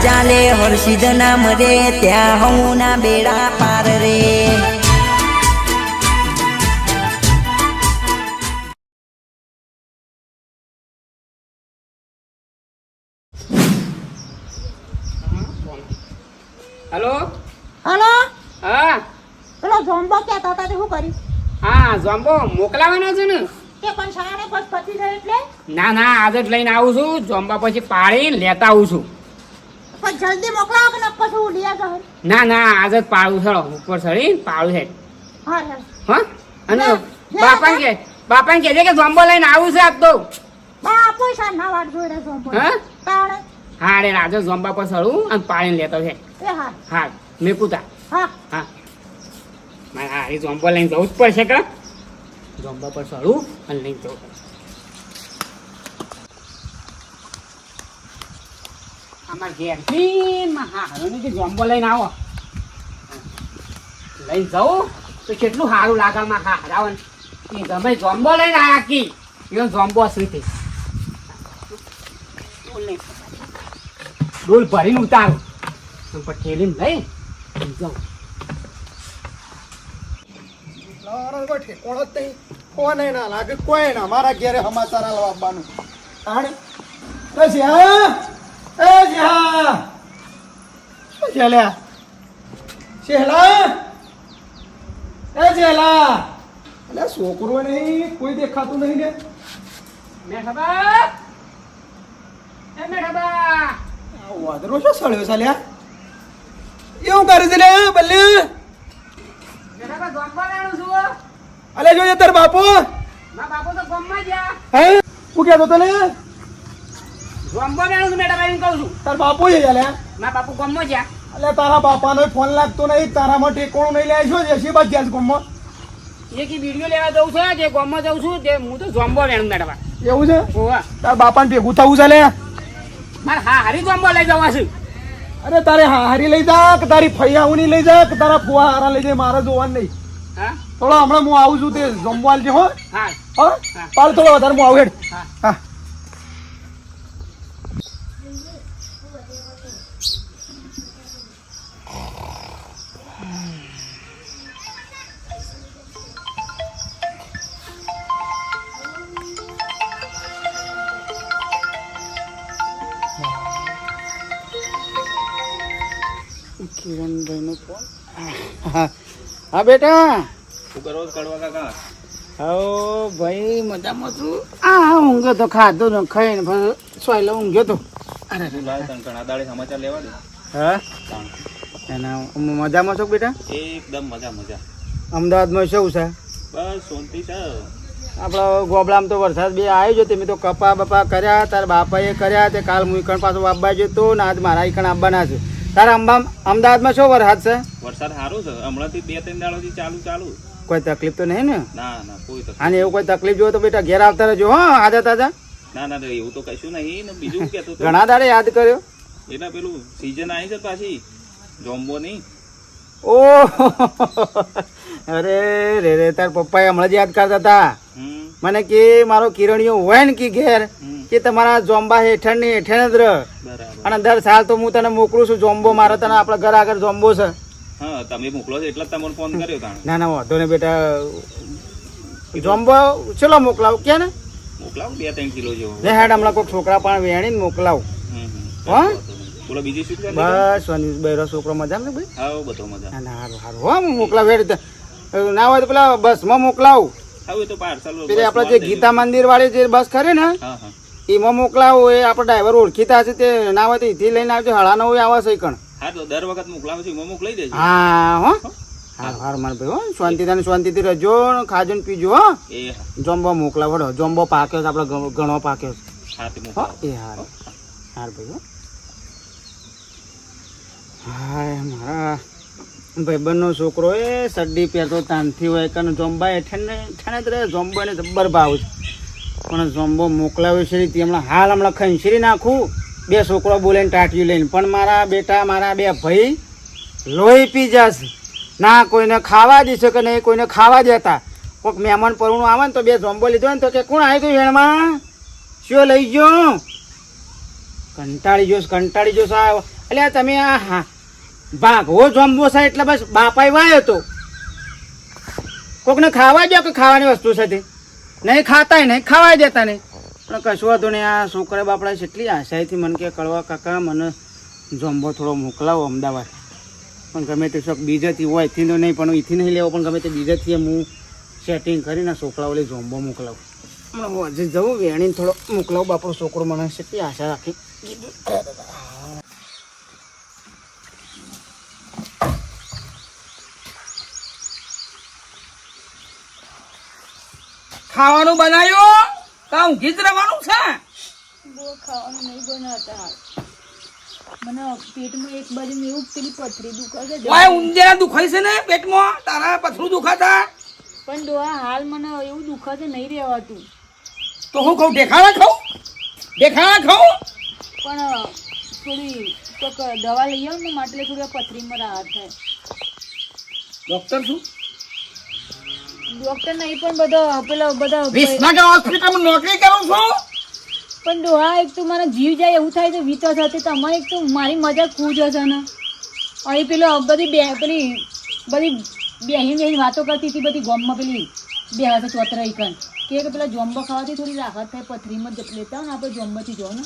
ચાલે હર્ષિદ નામ રે ત્યાં હું ના બેડા પાર રે હેલો હલો હા પેલો ઝોમ્બો કહેતા હતા તે શું કર્યું હા ઝોમ્બો મોકલાવાનો છે ને કે પણ શાળાને પછી પતી જાય એટલે ના ના આજે જ લઈને આવું છું ઝોમ્બા પછી પાડીને લેતા આવું છું પણ જલ્દી મોકલાવો કે નક્કો છું ઉડિયા ગહર ના ના આજે જ પાડું છોડો ઉપર ચડી પાડું છે હા હા હા અને લે, બાપાને કહેજે કે ઝોમ્બો લઈને આવું છે આજ તો બાપુ ના વાટ જોડે ઝોમ્બો હા? તાણે હા રે આજે ઝોમ્બા પર ચડું અને પાડીને લેતો છે એ હા હા મેકુતા હા હા મારે હા એ ઝોમ્બો લઈને જવું જ પડશે કે ઝોમ્બા પર ચડું અને લઈને જવું અમાર ઘેરથી હારું કે ઝોમ્બો લઈને આવો લઈને જવું તો કેટલું સારું લાગે માં હારાવન કે તમે ઝોમ્બો લઈને આવ્યા કી એ ઝોમ્બો સુધી ડોલ ભરીને ઉતારું પણ ઠેલીને લઈ જાઉં કોઈ ઠેકોણો જ નહીં કોને ના લાગે કોઈ ના મારા ઘેરે સમાચાર આલવા આવવાનું આણે એ જ્યાં શું છે લ્યા શેલા એ જેલા એટલે છોકરો નહીં કોઈ દેખાતું નહીં ને મેઠાબા એ મેઠાબા વાદરો શું સળ્યો છે લ્યા એવું કરે છે લે બલ્લે મેઠાબા ઝોમ્બો લેવાનું છું અલે જોઈએ તાર બાપુ મારા બાપુ તો ગામમાં ગયા હે હું કહેતો તો લે ઝોમ્બો લેવાનું છું મેઠાબા એમ કહું છું તાર બાપુ છે લ્યા મારા બાપુ ગામમાં ગયા અલે તારા બાપાનો ફોન લાગતો નહીં તારામાં ટેકોણું નહીં લે શું છે બસ ગયા કોમમાં એક વિડીયો લેવા જઉં છું જે ગામમાં જઉં છું તે હું તો ઝોમ્બો લેવાનું મેઠાબા એવું છે ઓવા તારા બાપાને ભેગું થવું છે લે મારે હા હારી ઝોમ્બો લઈ જવા છે અરે તારે હારી લઈ જા કે તારી ફૈયાઓની લઈ જા કે તારા ફુવા હારા લઈ જાય મારે જોવાનું નહીં હા થોડો હમણાં હું આવું છું તે જમવાલ છે હો હા હા પાલ થોડો વધારે હું આવું હેડ હા હા કિરણભાઈનો ફોન હા હા બેટા શું કરો છો કડવા કાકા? હા ભાઈ મજામાં છું હા ઊંઘ્યો તો ખાધો ને ખાઈને પછી સોયલો ઊંઘ્યો તો અરે શું લાવે તને ઘણા દાડે સમાચાર લેવા દે. હા તાણ. એના મજામાં છો બેટા એકદમ મજા મજા. અમદાવાદમાં શું છે બસ શાંતિ છે. આપણા ગોબડામાં તો વરસાદ બે આવ્યો છે મેં તો કપા બપા કર્યા તારા બાપાએ કર્યા તે કાલ હું ઈકણ પાછો આપવા જતો ને આજ મારા ઈકણ આવવાના છે તારા અમદાવાદમાં શું વરસાદ છે વરસાદ સારો છે હમણાંથી 2-3 દાડોથી ચાલુ. કોઈ તકલીફ તો નહીં ને ના ના કોઈ તકલીફ. અને એવું કોઈ તકલીફ જોવે તો બેટા ઘેર આવતા રહેજો હા આજા તાજા ના ના એવું તો કશું નહીં ને બીજું કહેતો તો ઘણા દાડે યાદ કર્યો એના પેલું સીઝન આવી છે પાછી જોમ્બો નહીં. ઓ અરે રે રે તાર પપ્પાએ હમણાં જ યાદ કરતા હતા મને કે મારો કિરણીયો હોય ને કે ઘેર કે તમારા જોમ્બા હેઠળ ને હેઠળ જ રહ બરાબર. અને દર સાલ તો હું તને મોકલું છું જોમ્બો મારે તને આપણા ઘર આગળ જોમ્બો છે હા તમે મોકલો છો એટલે જ તમને ફોન કર્યો તાણ. ના ના વાંધો ને બેટા જોમ્બો ચલો મોકલાવું કે ને મોકલાવો 2-3 કિલો જેવો. ને હેડ હમણાં કોઈ છોકરા પણ વેણીને મોકલાવું હા બોલો બીજી શું છે? બસ વની બૈરો છોકરો મજા ને ભાઈ હા બધો મજા. ના ના સારું સારું હા હું મોકલાવ હેડ ના હોય તો પેલા બસમાં મોકલાવું હવે તો પાર્સલ પેલી આપણે જે ગીતા મંદિર વાળી જે બસ ખરી ને હા હા એમાં મોકલાવો એ આપણે ડ્રાઈવર ઓળખીતા છે તે ના હોય તો એથી લઈને આવજો હળા નવું આવે છે કણ હા તો દર વખત મોકલાવું છું એમાં મોકલાઈ દેજો. હા હો હારું હારું મારે ભાઈ હો શાંતિથી શાંતિથી રહેજો ખાજો ને પીજો હો એ જોમ્બો મોકલાવો જોમ્બો પાક્યો છે આપણે ઘણો પાક્યો છે હા તે હો મોકલાવો. એ હારું હાર ભાઈ હો હા મારા ભાઈબંધનો છોકરો એ સડ્ડી પહેરતો તાનથી હોય કારણ જોમ્બા હેઠળ જ રહે જોમ્બો એને જબ્બર ભાવ છે પણ જોમ્બો મોકલાવ્યો છે તે હમણાં ખંચરી નાખું બે છોકરો બોલીને ટાટિયું લઈને પણ મારા બેટા મારા બે ભાઈ લોહી પી જશે ના કોઈને ખાવા દઈ શકે નહીં કોઈને ખાવા દેતા કોઈક મહેમાન પરણું આવે ને તો બે જોમ્બો લીધો ને તો કે કોણ આવી ગયું વેણમાં શું લઈ ગયો કંટાળી ગયો એટલે તમે આ હા ભાગવો જોંબો છે એટલે બસ બાપાએ વાયો તો કોકને ખાવા દો કે ખાવાની વસ્તુ છે તે નહીં ખાતાય નહીં ખાવા દેતા નહીં પણ કશું હતું ને આ છોકરા બાપડા કેટલી આશાએથી મને કે કળવા કાકા મને જોંબો થોડો મોકલાવો અમદાવાદ પણ ગમે તે શોખ બીજેથી હોય એથી તો નહીં પણ એથી નહીં લેવો પણ ગમે તે બીજેથી હું સેટિંગ કરીને છોકરાઓ લઈ જોંબો મોકલાવું હમણાં હજી જવું વેણીને થોડો મોકલાવું બાપડો છોકરો મને કેટલી આશા રાખી ખાવાનું બનાવ્યું કામ ગીત રવાનું છે ખાવાનું નહીં બનાવતા મને પેટમાં એક બાજુ એવું પેલી પથરી દુખે છે વાય ઊંધિયા દુખાય છે ને પેટમાં તારા પથરું દુખાતા પણ ડોહા હાલ મને એવું દુખે છે નહીં રહેવાતું તો હું કહું દેખાડા ખાઉં પણ થોડી તો દવા લઈ આવ ને માટે થોડી પથરીમાં રાહત થાય ડોક્ટર શું ડોક્ટર નહીં પણ બધા વિસનગર હોસ્પિટલમાં નોકરી કરું છું પણ ડોહા એક તો મારા જીવ જાય એવું થાય છે વીતો થતી તમારે એક તો મારી મજા ખુજ હશે ને અહીં પેલો બધી બેહીને વાતો કરતી હતી બધી ગોમમાં પેલી બે હાથે ચોતરાઈ કન કે પેલા જોમ્બો ખાવાથી થોડી રાહત થાય પથરીમાં લેતા હોય ને આપણે જોમ્બોથી જો ને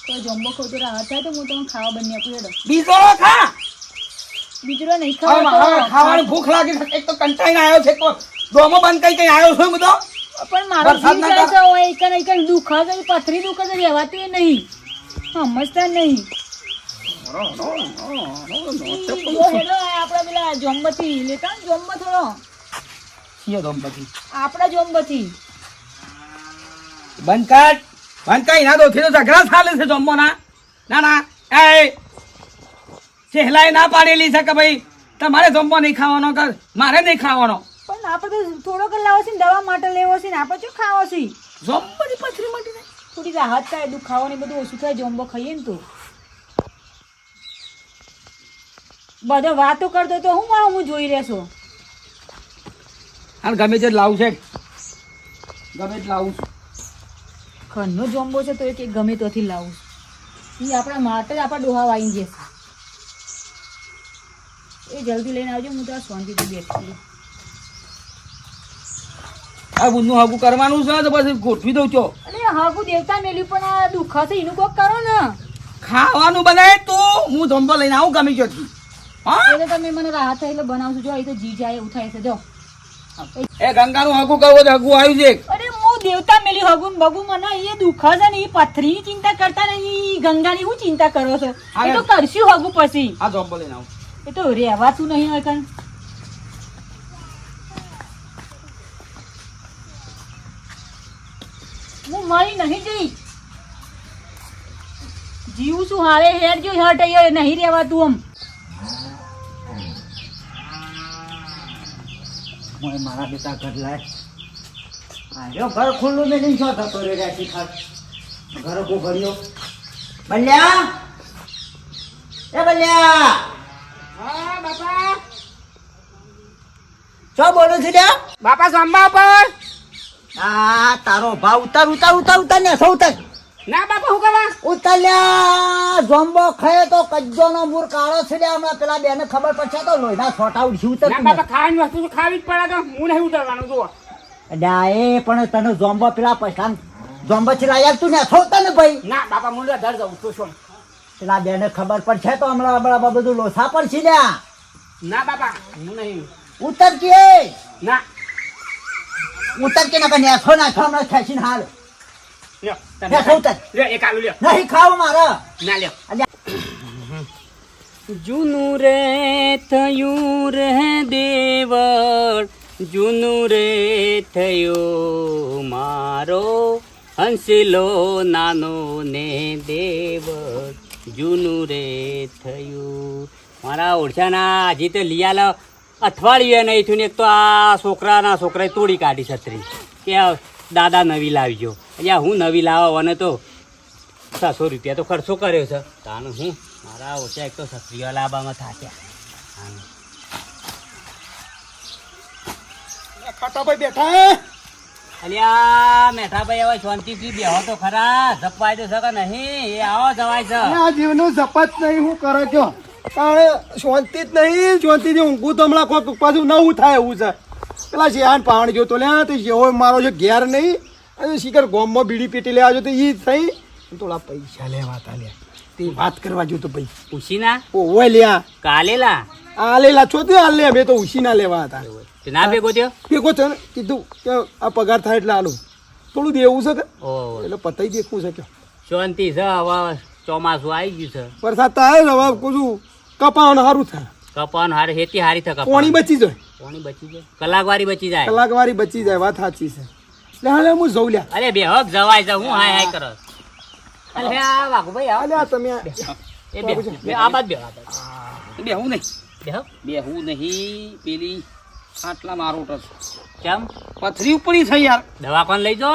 તો જોમ્બો ખાવ તો રાહત થાય તો હું તમને ખાવા બની આપું હેડો બીજો ખા બીજું નહીં હવે મારે ખાવાની ભૂખ લાગી છે એક તો કંટાઈને આવ્યો છે તો ડોમો બંધ કઈ આવ્યો છું બધો પણ મારો વરસાદ જીવ ના જાય છે હોય એક દુખે છે પથરી દુખે છે રહેવાતું એ નહીં સમજતા નહીં આપડા પેલા જોમ્બથી લેતા ને જોમ્બો થોડો આપડા જોમ્બથી બંધ કઈ ના દો તો ઝઘડા ચાલે છે જમવો ના એ સહેલાઈ ના પાડેલી છે કે ભાઈ તમારે જમવો નહીં ખાવાનો કે મારે નહીં ખાવાનો પણ આપણે તો થોડોક લાવો છે ને દવા માટે લેવો છે ને આપણે શું ખાવો છે જમવાની પથરી માટે નહીં. થોડી રાહત થાય દુખાવો ને બધું ઓછું થાય જોમ્બો ખાઈએ ને તો બધો વાતો કરતો તો હું જોઈ રહેશો હાલ ગમે તે લાવું છે ગમે તે લાવું છું ઘરનો જોમ્બો છે તો એક ગમે તોથી લાવું એ આપણા માટે જ આપણા ડોહા વાઈ જશે એ જલ્દી લઈને આવજો હું તો આ શાંતિથી બેઠી આ બુનનું હગું કરવાનું છે તો પછી ગોઠવી દઉં છો અરે હાગું દેવતા મેલ્યું પણ આ દુખા છે એનું કોક કરો ને ખાવાનું બનાય તું હું જમવા લઈને આવું ગમી ગયો હા એ તો તમે મને રાહત થાય એટલે બનાવશો જો એ તો જી જાય એવું થાય છે જો એ ગંગાનું હગું કરવો તો હગું આવ્યું છે અરે હું દેવતા મેલ્યું હગું બગુ મને એ દુખા છે ને એ પથરીની ચિંતા કરતા ને એ ગંગાની હું ચિંતા કરો છો એ તો કરશું હગું પછી આ જમવા લઈને આવું એ તો રહેવાતું નહીં હોય કણ હું મરી નહીં જઈ જીવું છું હારે હેર જો હટ નહીં રહેવાતું મારા બેટા ઘર લાય આયો ઘર ખુલ્લું મેં શું થતો રે રાશી ખાસ ઘર કો ભર્યો બલ્યા એ બલ્યા હા બાપા શું બોલું છું લ્યા બાપા જમવા પર આ તારો ભાવ ઉતાર ને સૌ ઉતાર ના બાપા હું કરવા ઉતાર્યા જોમ્બો ખાય તો કજ્જો નો મૂર કાળો છે લ્યા હમણાં પેલા બેને ખબર પડશે તો લોહીના છોટા ઉડશે ઉતર ના બાપા ખાવાની વસ્તુ તો ખાવી જ પડે તો હું નહીં ઉતરવાનું જુઓ એ પણ તને જોમ્બો પેલા પૈસા જોમ્બો ચલા યાર તું ને સૌતા ને ભાઈ ના બાપા મુંડા ધર જાઉં તો શું પેલા બેને ખબર પડશે તો હમણાં બધું લોસા પડશે લ્યા ના બાપા હું નહીં ઉતર કે ના ઉતર કે ના નેસો નાખો હમણાં ખેંચીને હાલ લ્યો નેસો ઉતર લ્યો એક આલુ લ્યો નહીં ખાવ મારા ના લ્યો જૂનું રે થયું રે દેવળ જૂનું રે થયો મારો હંસલો નાનો ને દેવળ જૂનું રે થયું મારા ઓળખાના હજી તો લિયાલ અઠવાડિયે નહીં થયું ને એક તો આ છોકરાએ તોડી કાઢી છત્રી કે દાદા નવી લાવજો અહીંયા હું નવી લાવવાને તો 600 રૂપિયા તો ખર્ચો કર્યો છે તાને હું મારા ઓછા એક તો છત્રીઓ લાવવામાં થાક્યા ફટાફટ બેઠા અલ્યા મેઠાભાઈ હવે શાંતિથી બેહો તો ખરા, જપવાય તો શકે નહીં, એ આવો જવાય છે. અને આ જીવનું જપત નહીં, હું કરે કયો તાણે શાંતિ જ નહીં, શાંતિથી ઊંઘું તો હમણાં કોઈ પાછું નવું થાય એવું છે. પેલા શિયાળ પાવણ જોતો લ્યા તો જેવો મારો છે ઘેર નહીં, અને શિખર ગોમમાં બીડી પેટી લેવા જો તો એ થઈ થોડા પૈસા લેવા તા લ્યા, તે વાત કરવા જો તો ભાઈ ઉશીના ઓય લ્યા કાલેલા આ લેલા છો તે હાલ લે, બે તો ઉશીના લેવા હતા. તે ના ભેગો થયો. ભેગો છે ને કીધું કે આ પગાર થાય એટલે આલું થોડું દેવું છે કે ઓહો, એટલે પતાઈ દેખવું છે કે શાંતિ છે. હવે ચોમાસું આવી ગયું છે, વરસાદ તો આવે ને હવે કુછું કપાવાનું સારું થાય, કપાન હારી હેતી હારી થકે, પાણી બચી જાય, પાણી બચી જાય, કલાક વારી બચી જાય. કલાક વારી બચી જાય, વાત સાચી છે. એટલે હાલે હું જઉં લ્યા. અરે બે હક જવાય છે, હું હાય હાય કરો. અરે આ વાઘુભાઈ આવો. અલ્યા તમે એ બે આ બાદ બે આ બાદ. બેહું નહીં, બે હક. બેહું નહીં. પેલી આટલા મારો ટસ કેમ પથરી ઉપરી છે યાર, દવા કોણ લઈ જો.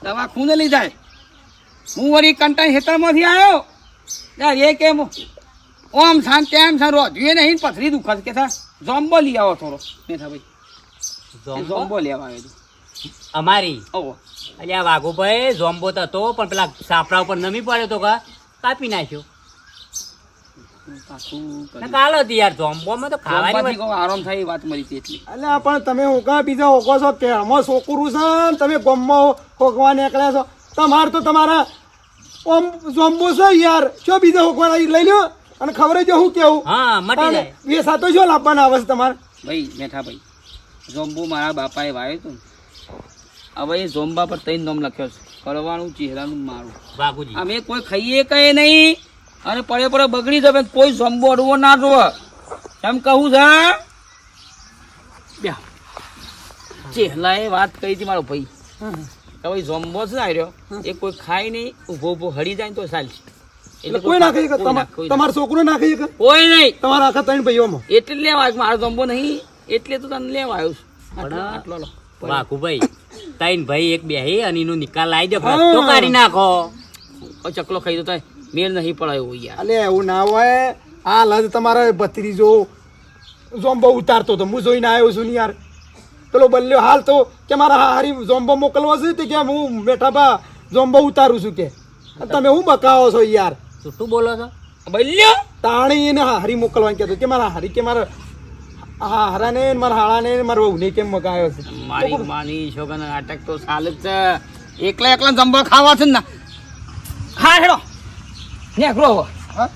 દવા ખૂને લઈ જાય. હું વળી કંટાઈ ખેતરમાંથી આવ્યો યાર, એ કેમ ઓમ શાંત તેમ છે, રોધ્યું નહીં, પથરી દુખત કે થા જોમ્બો લઈ આવો થોડો મેઠાભાઈ. જોમ્બો લેવા આવ્યો અમારી ઓહો. અલ્યા વાઘુભાઈ જોમ્બો તો હતો, પણ પેલા સાપડા ઉપર નમી પડ્યો તો કા કાપી નાખ્યો. ના કાલો હતી યાર, જોમ્બોમાં તો ખાવાની જોમ્બાથી કહું આરામ થાય એ વાત મળી હતી એટલી. અલ્યા પણ તમે ઓકા બીજા ઓકો છો કે આમાં છોકરું છે ને તમે ગમમાં હોકવા નીકળ્યા છો, તમારે તો તમારા ઓમ જોમ્બો છે યાર, શું બીજા હોકવા લઈ લ્યો અને ખબર જો હું કેવું હા મટી જાય. એ સાતો જો લાવવાના આવે છે તમારે. ભાઈ મેઠાભાઈ, જોમ્બો મારા બાપાએ વાવ્યો હતો ને, હવે એ જોમ્બા પર ત્રણ નામ લખ્યો છે, કરવાનું ચહેરાનું મારું. વાઘુજી અમે કોઈ ખાઈએ કઈ નહીં, અને પડે પડે બગડી જવે, કોઈ જોમ્બો અડવો ના જોવે એમ કહું છે. બે ચહેલાએ વાત કરી હતી મારો ભાઈ કે ભાઈ જોમ્બો છે આવ્યો, એ કોઈ ખાય નહીં, ઊભો ઊભો હળી જાય ને તો ચાલશે. એટલે કોઈ ના કહી તમારો છોકરો ના કહી કોઈ નહીં, તમારા આખા ત્રણ ભાઈઓમાં એટલે જ લેવા આવ્યો. મારો જોમ્બો નહીં એટલે તો તને લેવા આવ્યો છું. આટલો લો. વાઘુભાઈ તૈન ભાઈ એક બેહી અને એનો નિકાલ લાવી દો, રસ્તો કાઢી નાખો. ચકલો ખાઈ દો તો મેળ નહીં પડાયો યાર. અલે એવું ના હોય, આ લજ તમારા ભત્રીજો જોમ્બો ઉતારતો તો હું જોઈને આવ્યો છું ને યાર. પેલો બલ્યો હાલ તો કે મારા હારી જોમ્બો મોકલવો છે તે કે હું મેઠાભા જોમ્બો ઉતારું છું કે, તમે હું બકાવો છો યાર. શું બોલો છો? બલ્યો તાણી એને હારી મોકલવાનું કહેતો કે મારા હારી કે મારા હારાને મારા હાળાને મારા વહુને કેમ મગાવ્યો છે. મારી માની છોકરા નાટક તો ચાલે જ છે. એકલા એકલા જંબો ખાવા છે ને. હા હેડો નેકળો હવે.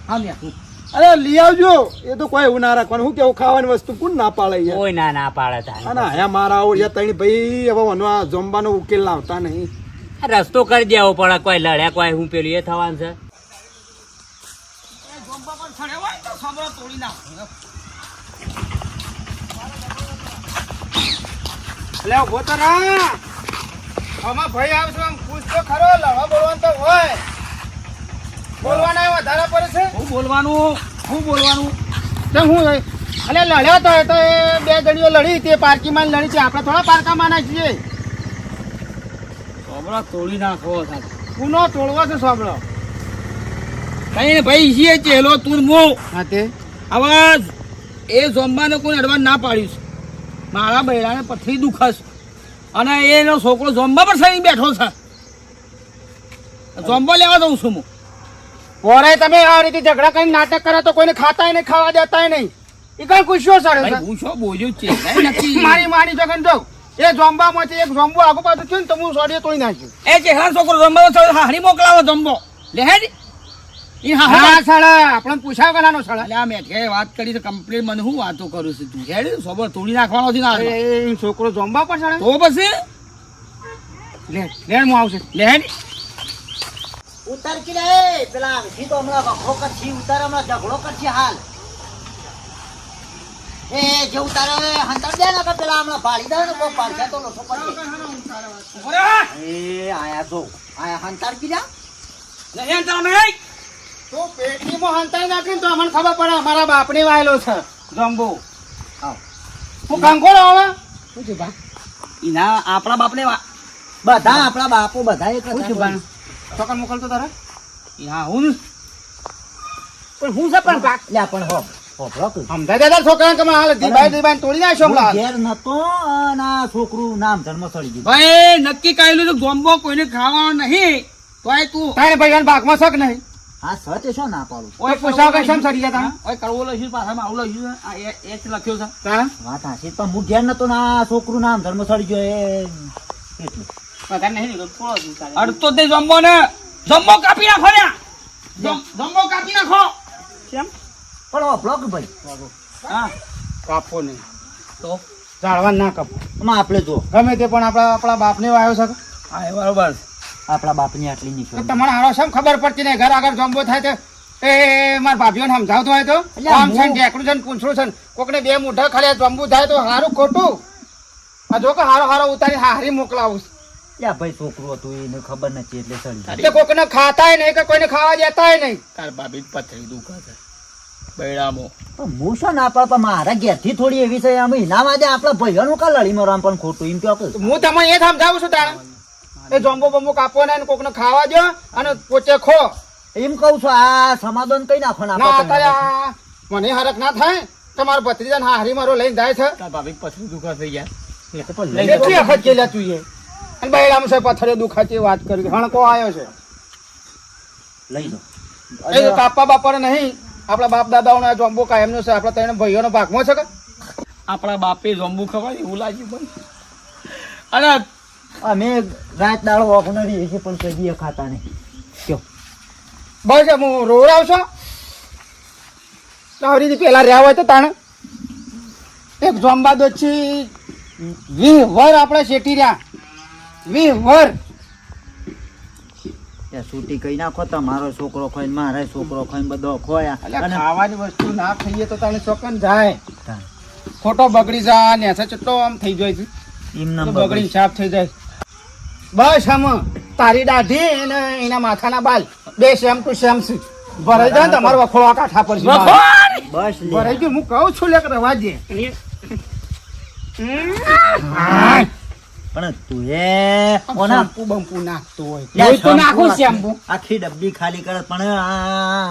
હા નેકળો. અરે લઈ આવજો, એ તો કોઈ એવું ના રાખવાનું. હું કેવું ખાવાની વસ્તુ કોણ ના પાડે યાર. કોઈ ના ના પાડે તારે. અને આયા મારા આવડ્યા ત્રણ ભાઈ હવે મને આ જમવાનો ઉકેલ લાવતા નહીં. રસ્તો કરી દેવો પડે, કોઈ લડ્યા કોઈ હું પેલું એ થવાનું છે. લે ઉભો તો રા, આમાં ભાઈ આવશે આમ પૂછ તો ખરો, લડવા બોલવાનું તો હોય, બોલવાના વધારે પડે છે. હું બોલવાનું તો હું અલે લડ્યો તો એ બે ગડીઓ લડી, તે પાર્કીમાં લડી છે, આપણે થોડા પારકામાં નાખીએ. સોબળો તોડી નાખવો સાથે. કુનો તોડવો છે સોબળો? કઈ ને ભાઈ છીએ ચેલો તું મો. હા તે હવે એ જોમ્બાને કોઈ અડવા ના પાડ્યું છે. મારા બૈરાને પથરી દુખસ અને એનો છોકરો જોમ્બા પર સહી બેઠો છે. જોમ્બો લેવા દઉં છું હું. પોરે તમે આ રીતે ઝઘડા કરીને નાટક કરો તો કોઈને ખાતાય નહીં, ખાવા દેતાય નહીં. એ કઈ ખુશીઓ સડે ભાઈ છે. હું શું બોલ્યો છે કાંઈ નથી. મારી માની જગન જો એ જોમ્બામાંથી એક જોમ્બો આગળ પાછું થયું ને તો હું સોડીએ તોડી નાખ્યું. એ ચહેરા છોકરો જોમ્બા હારી મોકલાવો જોમ્બો લે હેડ. એ હા હા સાળા આપણે પૂછાવ કરાનો સાળા. અલ્યા મેં કે વાત કરી તો કમ્પ્લીટ મને હું વાતો કરું છું તું હેડ સોબર તોડી નાખવાનો છે ને એ છોકરો જોમ્બા પર સાળા તો પછી લે લેણ હું આવશે. લે હેડ. ઉતાર કે રે પેલા વિધિ તો હમણાં વખો કરશી, ઉતાર હમણાં ઝઘડો કરશી હાલ. એ જે ઉતારે હંતર દે ને કે પેલા હમણાં પાડી દે ને કોઈ પાડશે તો લોસો પડે. એ આયા જો આયા હંતર કીધા લે હેડ તમે તો પેટીમાં હંતાઈ નાખીને તો અમને ખબર પડે અમારા બાપને વાયેલો છે જોમ્બો. હું કંકોડો હવે શું છે બા? ઈના આપણા બાપને બધા આપણા બાપો બધા એક શું છે બા? છોકરા મોકલતો તારા ઈના હું પણ હું છે પણ લ્યા પણ હો હોભળો કે. સમજાય દાદા છોકરાને કે હાલ દીબાઈ તોડી નાખ્યો હું હમણાં. ઘેર નતો અને આ છોકરું નામ જન્મ સળી ગયું. ભાઈ નક્કી કરેલું તો જોમ્બો કોઈને ખાવાનો નહીં તોય તું તારે ભાઈ ભાગમાં શક નહીં. હા સચ શું ના પાડું. ઓય પૂછાવ કે શેમ સરી ગયા તમે? ઓય કરવો લખ્યું પાછા આવું લખ્યું છે. આ એચ લખ્યો છે તાણ? વાત હાચી પણ હું ઘેર નતો ને આ છોકરું નામ જન્મ સળી ગયો એટલું. વધારે નહીં લીધો, થોડો જ ઉતારે. અડતો તે જોમ્બો ને જોમ્બો કાપી નાખો ને જોમ્બો કાપી નાખો પણ હોભળો કે ભાઈ હા કાપો નહીં તો ઝાડવા ના કાપો. આમાં આપણે જો ગમે તે પણ આપણા બાપને વાયો છે. હા એ બરોબર આપણા બાપની આટલી તો નીકળી. તમને હારો શેમ ખબર પડતી નહીં? ઘર આગળ જોમ્બો થાય તો એ મારા ભાભીઓને સમજાવતો હોય તો એટલે આમ છે ને હું- ઢેકડું છે ને પૂંછડું છે ને કોકને બે મોઢા ખાલી જોમ્બુ થાય તો હારું ખોટું. આ જો કે હારો ઉતારી હારી મોકલાવું. લ્યા ભાઈ છોકરું હતું એને ખબર નથી એટલે સળી ગયું. તે કોકને ખાતાય નહીં કે કોઈને ખાવા દેતાય નહીં. તાર ભાભી પથરી દુખા છે બૈરામો પણ હું શું ના પાડે પણ મારા ઘેરથી થોડી એવી છે આમ એના માટે આપણા ભાઈઓનું કા લડીમાં રામ પણ ખોટું એમ કહો કે. હું તમને એ સમજાવું છું તારે એ જોમ્બો બોમ્બો કાપો ને કોકને ખાવા દો અને પોતે ખો. એમ કહું છું આ સમાધાન કઈ નાખો ને ના આપણે અત્યારે આ મને હરખ ના થાય તમારો ભત્રીજાને હારી મારો લઈને જાય છે. તાર ભાભી પથરી દુખા થઈ ગયા કેટલી વખત ગયેલા તું એ? અને બૈરામ છે પથ્થરે દુખાતી વાત કરી હણકો આવ્યો છે. લઈ લો. એ કાપવા બાપા નહીં આપણા બાપ દાદાઓનો જોમ્બો કાયમનો છે. આપણા ત્રણ ભાઈઓનો ભાગમાં છે કે આપણા બાપે જોમ્બુ ખવાય એવું લાગ્યું ભાઈ અને અમે રાત દાડો વાપને રહીએ છીએ પણ કદી ખાતા નહીં. કયો બસ હું રોવડાવશો નવરીથી પેલા રહ્યા હોય તો તાણે એક જોમ્બા દોછી 20 વર આપણે શેટી રહ્યા 20 વર. ત્યાં છૂટી કઈ નાખો તમારો છોકરો ખાઈને મારા છોકરો ખાઈને બધો ખોયા એટલે અને ખાવાની વસ્તુ ના ખાઈએ તો તને ચોકન જાય. તાણ. ખોટો બગડી જાય ને એસે ચટલો આમ થઈ જાય છે એમ નામ તો બગડી સાફ થઈ જાય. બસ આમ તારી દાઢી અને એના માથાના બાલ બે સેમ ટુ સેમ છે. ભરાઈ જાય ને તમારો વખોળા કાંઠા પર છે. બસ લે. ભરાઈ ગયું હું કહું છું લે કે રવા દે. પણ તું એ કોના શેમ્પુ બંપુ નાખતો હોય લે, કોઈ તો નાખું શેમ્પુ શેમ્પુ. આખી ડબ્બી ખાલી કરે પણ આ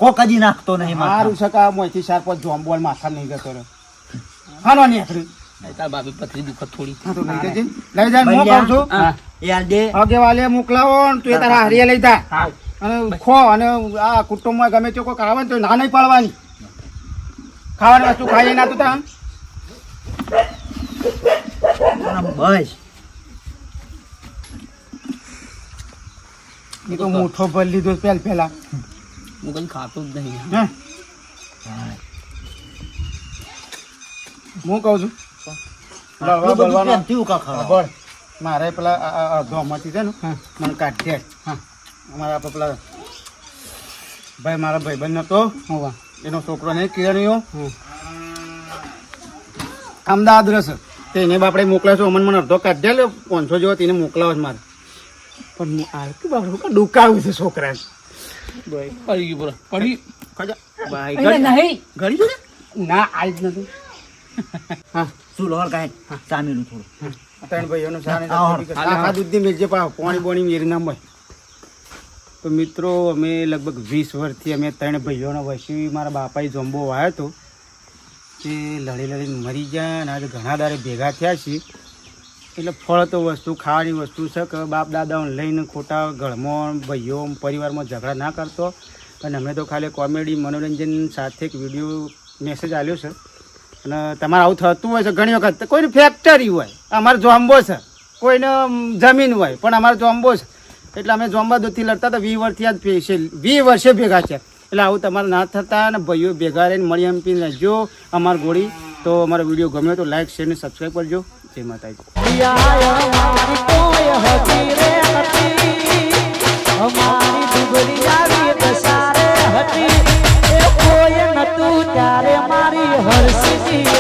કોક જ નાખતો નહીં મારું માથા. સકા મોયથી 4-5 જોમ્બોલ માથા નહીં જતો રહ્યો. હાલો નીકળી. તાર ભાભી પથરી દુખા થોડી હા તો લઈ જજે. લઈ જાય હું કહું છું હા એ હાલ દે. આગેવાલે મોકલાવો ને તું એ તારા હારીએ લઈ જા અને ખો અને આ કુટુંબમાં ગમે તે કોઈક આવે ને તો ના નહીં પાડવાની. ખાવાની વસ્તુ ખાઈ ના તું તાર આમ બસ એ તો મૂઠો ભર લીધો પેલા હું કઈ ખાતો જ નહીં હે હું કહું છું આટલું બધું પ્રેમથી ઉકા ખાવા. ખબર મારે પેલા અડધોમાંથી છે ને મને કાઢી દે. હા અમારા આપણે પેલા ભાઈ મારા ભાઈબંધ નતો એનો છોકરો નહીં કિરણીઓ અમદાવાદ રહેશે તેને બાપડે મોકલ્યો છો મને અડધો કાઢી દે 500 જેવો તેને મોકલાવો છે મારે પણ હું આરતી બાપડે ડુકાવું છે છોકરાને. પડી ગયું પૂરા પડી ભાઈ નહીં ઘડી જો ના આજ નથી. હા શું લોહર કાંઈ ચામીનું થોડું. ત્રણ ભાઈઓનો સાને હા, આ દૂધની મેજે પાવ પાણી બોણી મેરી ના મળે. તો મિત્રો અમે લગભગ 20 વર્ષથી અમે ત્રણ ભાઈઓનો વસી મારા બાપાએ જોમ્બો વાયો હતો તે લડી લડીને મરી ગયા અને આજે ઘણા દાડે ભેગા થયા છીએ. એટલે ફળ તો વસ્તુ ખાવાની વસ્તુ છે કે બાપ દાદાઓને લઈને ખોટા ઘરમાં ભાઈઓ પરિવારમાં ઝઘડા ના કરતો. અને અમે તો ખાલી કોમેડી મનોરંજન સાથે એક વિડીયો મેસેજ આવ્યો છે. અને તમારે આવું થતું હોય છે ઘણી વખત કોઈને ફેક્ટરી હોય અમારે જોમ્બો છે કોઈને જમીન હોય પણ અમારે જોમ્બો છે એટલે અમે જોમ્બા દોથી લડતા હતા 20 વર્ષથી આજ 20 વર્ષે ભેગા છે. એટલે આવું તમારે ના થતા અને ભાઈઓ ભેગા રહીને મળી એમ પીને લેજો અમાર ગોળી. તો અમારો વિડીયો ગમ્યો તો લાઈક શેર અને સબસ્ક્રાઈબ કરજો. જય માતાજી. અમારી ડુગરી આવી દસારે હતી એ કોઈ નતું ત્યારે મારી હરસી